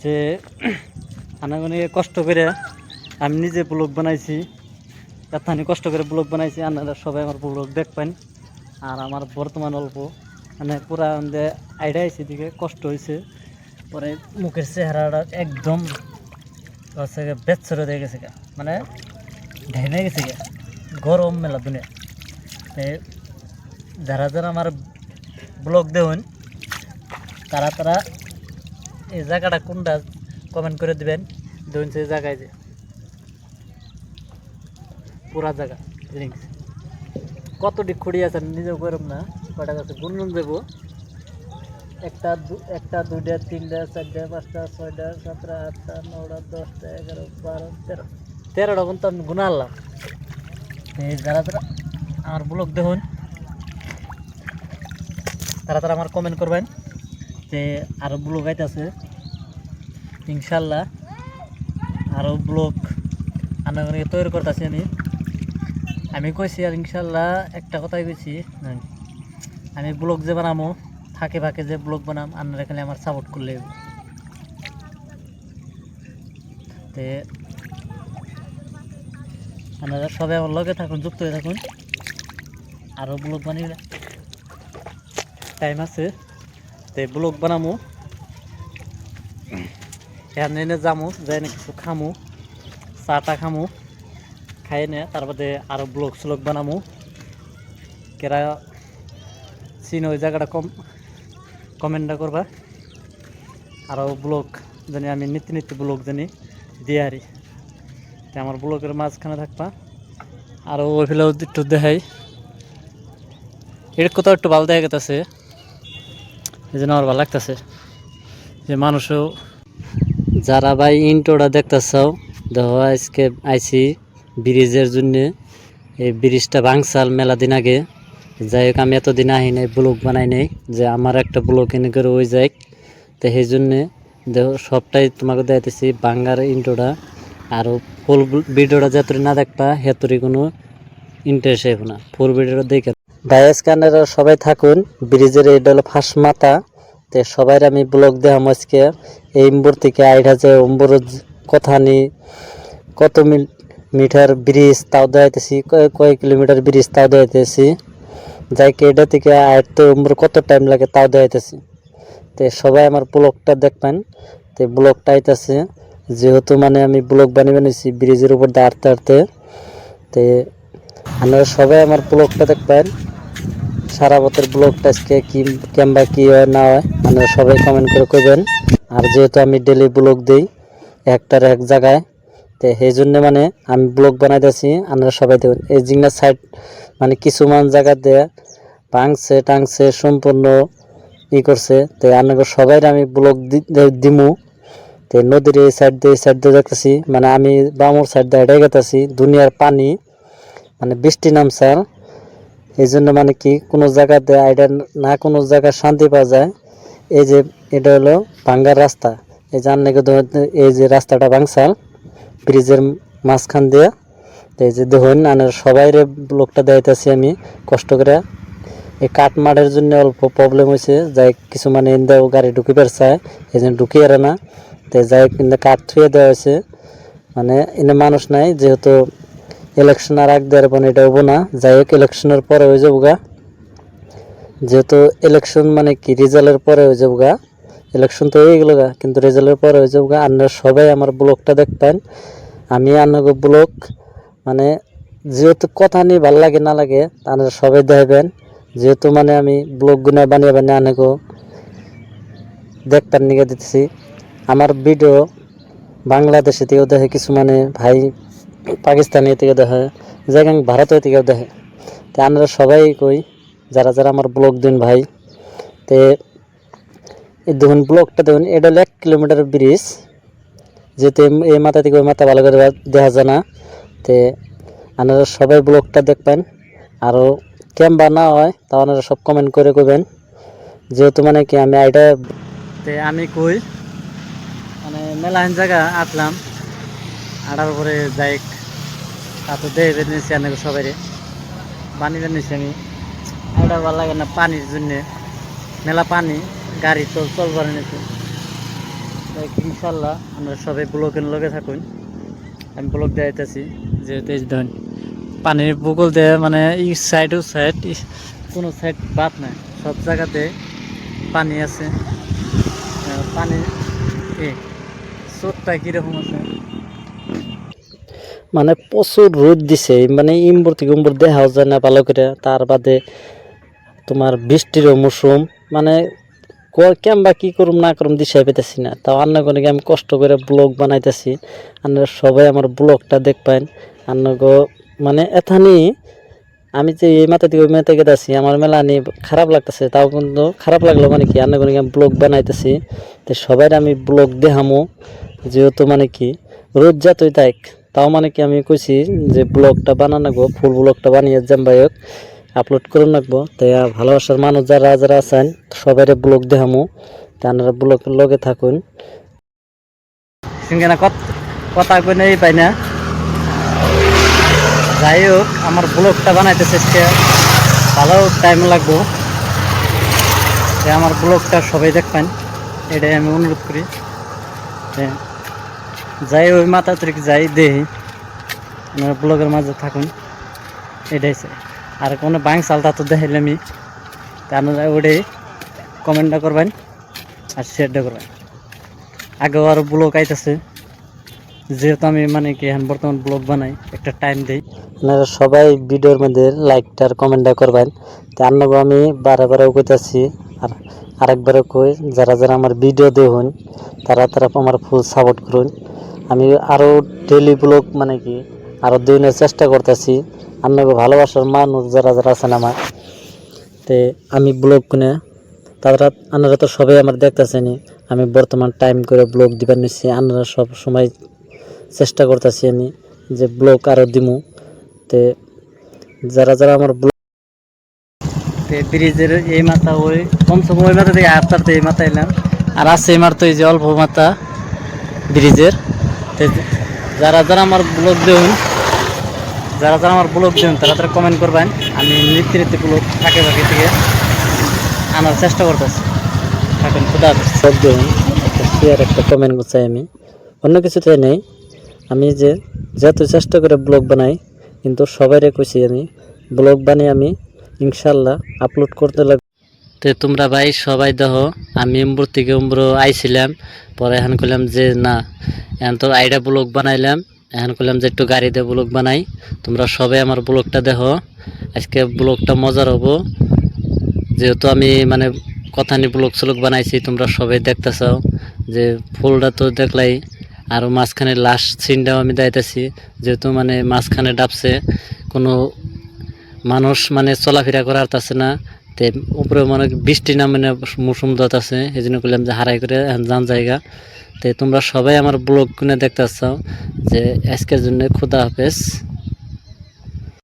যে অনেক কষ্ট করে আমি নিজে ব্লগ বানাইছি, এতখানি কষ্ট করে ব্লগ বানাইছি। আপনারা সবাই আমার ব্লগ দেখবেন। আর আমার বর্তমান অল্প মানে পুরা আইডিয়া হয়েছে, দিকে কষ্ট হয়েছে। পরে মুখের চেহারাটা একদম বেচ্ছরে দিয়ে গেছে, মানে ঘেমে গেছে, গরম মেলা দুনিয়া। যারা যারা আমার ব্লগ দেবেন তারা তারা এই জায়গাটা কোনটা কমেন্ট করে দেবেন। দেখুন সেই জায়গায় যে পুরা জায়গা জিনিস কতটি খুঁড়ি আছে নিজেও করব না, কয়টা আছে গুনগুন দেবো। একটা দুইটা তিনটা চারটা পাঁচটা ছয়টা সাতটা আটটা নটা 10টা 11 12 13টা কিন্তু আমি গুনা আনলাম। যারা যারা আমার ব্লগ দেখুন তারা তারা আমার কমেন্ট করবেন যে আরও ব্লগ আইতেছে ইনশাল্লাহ। আরও ব্লগ আনাগনিকে তৈরি করতেছি আমি কইছি। আর ইনশাল্লাহ একটা কথাই কইছি, আমি ব্লগ যে বানামো ফাঁকে ফাঁকে যে ব্লগ বানাম আপনারা খালি আমার সাপোর্ট করলে। তে আপনারা সবাই আমার লগে থাকুন, যুক্ত হয়ে থাকুন। আরও ব্লগ বানিয়ে টাইম আছে, তে ব্লগ বানামো। এনে যামো, যাই না কিছু খামো, চাটা খামো, খাই নে তারপরে আরও ব্লগ স্লগ বানামো। কেরা চিন ওই জায়গাটা কমেন্টটা করবা। আরও ব্লগ জানি আমি নিত্য ব্লগ জানি দিয়ে আরি, আমার ব্লগের মাঝখানে থাকবা। আরও ওই ফেলেও একটু দেখাই, এর কোথাও একটু ভালো দেখা গেছে, এই জন্য আমার ভালো লাগতেছে যে মানুষও যারা ভাই ইন্ট্রোটা দেখতেছাও। দেখো আজকে আইসি ব্রিজের জন্যে। এই ব্রিজটা ভাঙসাল মেলা দিন আগে। যাই হোক আমি এতদিন আহি নাই, ব্লগ বানাই নাই যে আমার একটা ব্লগ এনে করে ওই যাই। তো সেই জন্যে দেখো সবটাই তোমাকে দেখাইতেছি বাঙ্গার ইন্ট্রোটা। আরও ফুল ভিডিওটা যতরি না দেখবা হেতরি কোনো ইন্টারেস্ট হইব না। ফুল ভিডিওটা দেখে ভাই আজকে আপনারা সবাই থাকুন। ব্রিজের এইটা হলো ফার্স্ট মাথা। তো সবাই আমি ব্লগ দেখাম আজকে। এই ইম্বুর থেকে আইডা যে অম্বুর কথা নি কত মিটার ব্রিজ তাও দেখাইতেছি, কয় কিলোমিটার ব্রিজ তাও দেখাইতেছি। যাই এটা থেকে আয়তে অম্বুর কত টাইম লাগে তাও দেখাইতেছি। তো সবাই আমার ব্লগটা দেখবেন। তো ব্লগটা আইতেছে যেহেতু মানে আমি ব্লগ বানিয়েছি ব্রিজের উপর দিয়ে হাঁটতে হাঁটতে। তো আপনারা সবাই আমার ব্লগটা দেখবেন। সারা বছর ব্লগটা আজকে কি কেমবা কি হয় না হয় আপনারা সবাই কমেন্ট করে কইবেন। আর যেহেতু আমি ডেলি ব্লগ দিই একটার এক জায়গায়, তো সেই জন্য মানে আমি ব্লগ বানাইতেছি, আপনারা সবাই দেখবেন। এই জিঙ্গার সাইড মানে কিছুমান জায়গা দিয়ে ভাঙছে টাংছে সম্পূর্ণ করছে। তো আপনাকে সবাই আমি ব্লগ দিমু। তো নদীর এই সাইড দিয়ে দেখতেছি, মানে আমি বামুর সাইড দিয়ে হেঁটে গেতেছি। দুনিয়ার পানি মানে বৃষ্টি নামছাল, এই জন্য মানে কি কোনো জায়গাতে আইডা না কোনো জায়গায় শান্তি পাওয়া যায়। এই যে এটা হলো ভাঙ্গার রাস্তা, এই যে আপনাকে এই যে রাস্তাটা ভাঙছাল ব্রিজের মাঝখান দিয়ে। এই যে দেখুন আপনার সবাই ব্লগটা দেখাইতেছি আমি কষ্ট করে। এই কাঠ মাঠের জন্য অল্প প্রবলেম হয়েছে, যাই কিছু মানে ইন্দাও গাড়ি ঢুকি পারছায় এই জন্য ঢুকিয়ে আরে না। তো যাই কিন্তু কাঠ থুয়ে দেওয়া হয়েছে, মানে এনে মানুষ নাই যেহেতু ইলেকশন আর আগ দেওয়ার পর এটা হবো না। যাই হোক ইলেকশনের পরে হয়ে যাবো গা, যেহেতু ইলেকশন মানে কি রেজাল্টের পরে হয়ে যাবো গা। ইলেকশন তো হয়ে গেল গা, কিন্তু রেজাল্টের পরে হয়ে যাবো গা। আপনারা সবাই আমার ব্লগটা দেখবেন। আমি আপনাকে ব্লগ মানে যেহেতু কথা নিয়ে ভালো লাগে না লাগে আপনারা সবাই দেখবেন। যেহেতু মানে আমি ব্লগ গুনা বানিয়ে বানিয়ে আনেগো দেখবেন নিয়ে দিতেছি। আমার ভিডিও বাংলাদেশে থেকেও দেখে, কিছু মানে ভাই পাকিস্তানি থেকে দেখে, জায়গা ভারতের থেকেও দেখে। তো আপনারা সবাই কই যারা যারা আমার ব্লগ দিন ভাই। তো এই দেখুন ব্লগটা দেখুন, এটা হলো 1 কিলোমিটার ব্রিজ, যেহেতু এই মাথা থেকে ওই মাথা ভালো করে দেখা যায় না। তো আপনারা সবাই ব্লগটা দেখবেন। আরও কেমবা না হয় তা আপনারা সব কমেন্ট করে কইবেন। যেহেতু মানে কি আমি আইটা আমি কই মানে মেলাহান জায়গা আসলাম, আটার পরে যাই তো দেখে নিয়েছি আপনাকে সবাই বানিয়ে নিয়েছি আমি। আইটা ভালো লাগে না পানির জন্যে, মেলা পানি গাড়ি তো চলবার নিয়েছে। ইনশাল্লাহ আমরা সবাই ব্লকের লগে থাকুন। আমি ব্লক দেখাইতেছি যেহেতু এই ধরেন পানির বুকল দিয়ে মানে এই সাইড ও সাইড কোনো সাইড বাদ নাই, সব জায়গাতে পানি আছে। পানি স্রোতটা কীরকম আছে মানে প্রচুর রোদ দিছে, মানে ইম্বর থেকে উম্বর দেখাও যায় না ভালো করে। তার বাদে তোমার বৃষ্টিরও মৌসুম, মানে কেমবা কি করুম না করুম দিশাই পেতেছি না। তাও আন্নাগণকে আমি কষ্ট করে ব্লগ বানাইতেছি, আপনারা সবাই আমার ব্লগটা দেখবেন। আন্নাগো মানে এথানি আমি যে এই মাথা থেকে ওই মাথা গেতেছি আমার মেলা নিয়ে খারাপ লাগতেছে, তাও কিন্তু খারাপ লাগলো মানে কি আন্নাগণকে আমি ব্লগ বানাইতেছি। তো সবাই আমি ব্লগ দেখামো, যেহেতু মানে কি রোদ যতই থাক তাও মানে কি আমি কইছি যে ব্লগটা বানানো গো, ফুল ব্লগটা বানিয়ে যাম বাইক আপলোড করে রাখবো। তাই ভালোবাসার মানুষ যারা যারা আছেন সবাই ব্লগ দেখামো, তা আপনারা ব্লগের লগে থাকুন। সিংহেনা কথা কই নেই পাই না। যাই হোক আমার ব্লগটা বানাইতে চেষ্টা ভালো টাইম লাগবো, আমার ব্লগটা সবাই দেখবেন এটাই আমি অনুরোধ করি। যাই ওই মাথা তরিক যাই দেখি আপনারা ব্লগের মাঝে থাকুন, এটাই চাই। আর কোনো বাং চালটা তো দেখাইলে আমি, তা আপনারা ওটাই কমেন্টটা করবেন আর শেয়ারটা করবেন। আগেও আরও ব্লগ আইতেছে, যেহেতু আমি মানে কি এখন বর্তমান ব্লগ বানাই একটা টাইম দিই। আপনারা সবাই ভিডিওর মধ্যে লাইকটা আর কমেন্টটা করবেন। তা আপনাকে আমি বারেবারেও কইতাছি আর আরেকবারও কই, যারা যারা আমার ভিডিও দেখুন তারা তারা আমার ফুল সাপোর্ট করুন। আমি আরও ডেইলি ব্লগ মানে কি আরও দিনের চেষ্টা করতেছি। আপনাকে ভালোবাসার মানুষ যারা যারা আছেন আমার, তে আমি ব্লগ কিনে তারা আপনারা তো সবাই আমার দেখতেছেনি। আমি বর্তমান টাইম করে ব্লগ দিবার নিচ্ছি, আপনারা সব সময় চেষ্টা করতেছি আমি যে ব্লগ আরও দিমু। তে যারা যারা আমার ব্লগ ব্রিজের এই মাথা ওই কমসম ওই মাথা থেকে আফতার তো এই মাথা এলাম, আর আছে এই মার তো এই যে অল্প মাথা ব্রিজের। যারা যারা আমার ব্লগ দেন তারা তারা কমেন্ট করবেন। আমি নিত্য নিত্য ব্লগ ফাঁকে ফাঁকে থেকে আনার চেষ্টা করতেছি। থাকুন খুদা সব দেখুন, একটা শেয়ার একটা কমেন্ট চাই আমি, অন্য কিছু চাই নেই। আমি যে যেহেতু চেষ্টা করে ব্লগ বানাই, কিন্তু সবাইরে কইছি আমি ব্লগ বানিয়ে আমি ইনশাল্লাহ আপলোড করতে লাগবে। তো তোমরা ভাই সবাই দেখো আমি উম্বর থেকে উম্বর আইছিলাম, পরে এখন করলাম যে না এখন তো আইডা ব্লগ বানাইলাম, এখন করলাম যে একটু গাড়িতে ব্লগ বানাই। তোমরা সবাই আমার ব্লগটা দেখো, আজকে ব্লগটা মজার হবো। যেহেতু আমি মানে কথা নিয়ে ব্লগ স্লগ বানাইছি, তোমরা সবাই দেখতেছাও যে ফুলটা তো দেখলাই। আর মাঝখানে লাস্ট সিনটাও আমি দেখাইতেছি, যেহেতু মানে মাঝখানে ডাবছে কোনো মানুষ মানে চলাফেরা করার আছে না। তে উপরে মানে বৃষ্টি না মানে মৌসুম দত আছে, এই জন্য করলাম যে হারাই করে যান জায়গা। তো তোমরা সবাই আমার ব্লগ কিনে দেখতে চাও যে আজকের জন্য খুদা হাফেজ।